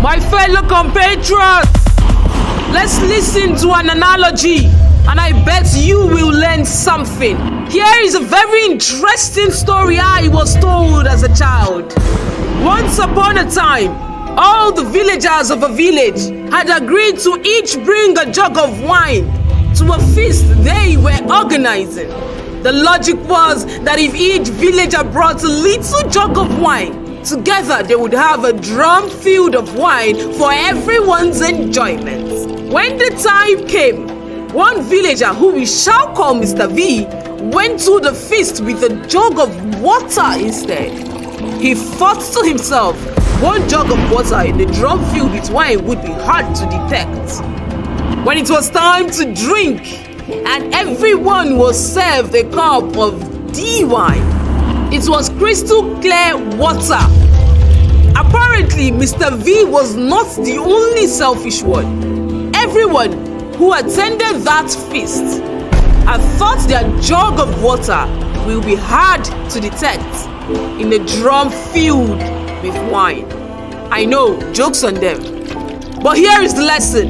My fellow compatriots, let's listen to an analogy, and I bet you will learn something. Here is a very interesting story I was told as a child. Once upon a time, all the villagers of a village had agreed to each bring a jug of wine to a feast they were organizing. The logic was that if each villager brought a little jug of wine, together they would have a drum filled of wine for everyone's enjoyment. When the time came, one villager, who we shall call Mr. V, went to the feast with a jug of water instead. He thought to himself, one jug of water in a drum filled with wine would be hard to detect. When it was time to drink, and everyone was served a cup of D wine, it was crystal clear water. Apparently, Mr. V was not the only selfish one. Everyone who attended that feast had thought their jug of water will be hard to detect in a drum filled with wine. I know, joke's on them. But here is the lesson.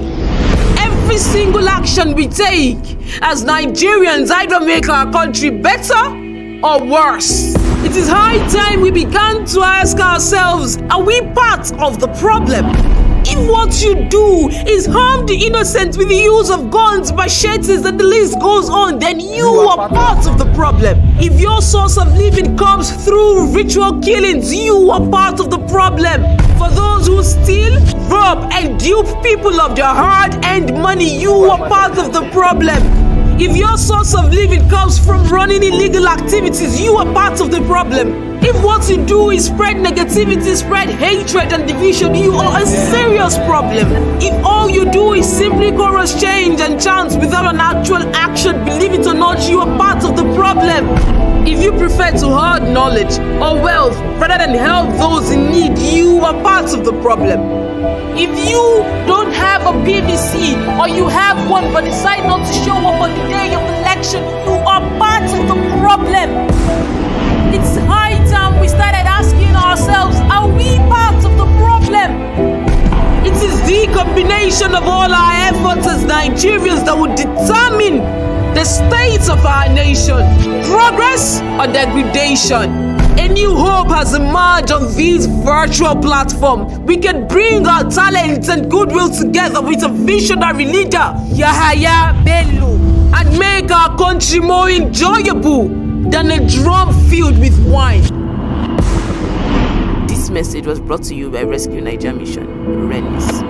Every single action we take as Nigerians either make our country better or worse. It is high time we began to ask ourselves, are we part of the problem? If what you do is harm the innocent with the use of guns, machetes, and the list goes on, then you are part of the problem. If your source of living comes through ritual killings, you are part of the problem. For those who steal, rob, and dupe people of their hard-earned money, you are part of the problem. If your source of living comes from running illegal activities, you are part of the problem. If what you do is spread negativity, spread hatred and division, you are a serious problem. If all you do is simply chorus change and chant without an actual action, believe it or not, you are part of the problem. If you prefer to hoard knowledge or wealth rather than help those in need, you are part of the problem. If you don't have a PVC or you have one but decide not to show up on the day of election, you are part of the problem. It's high time we started asking ourselves, are we part of the problem? It is the combination of all our efforts as Nigerians that would determine the state of our nation, progress or degradation. A new hope has emerged on this virtual platform. We can bring our talents and goodwill together with a visionary leader, Yahaya Bello, and make our country more enjoyable than a drum filled with wine. This message was brought to you by Rescue Nigeria Mission, RENIS.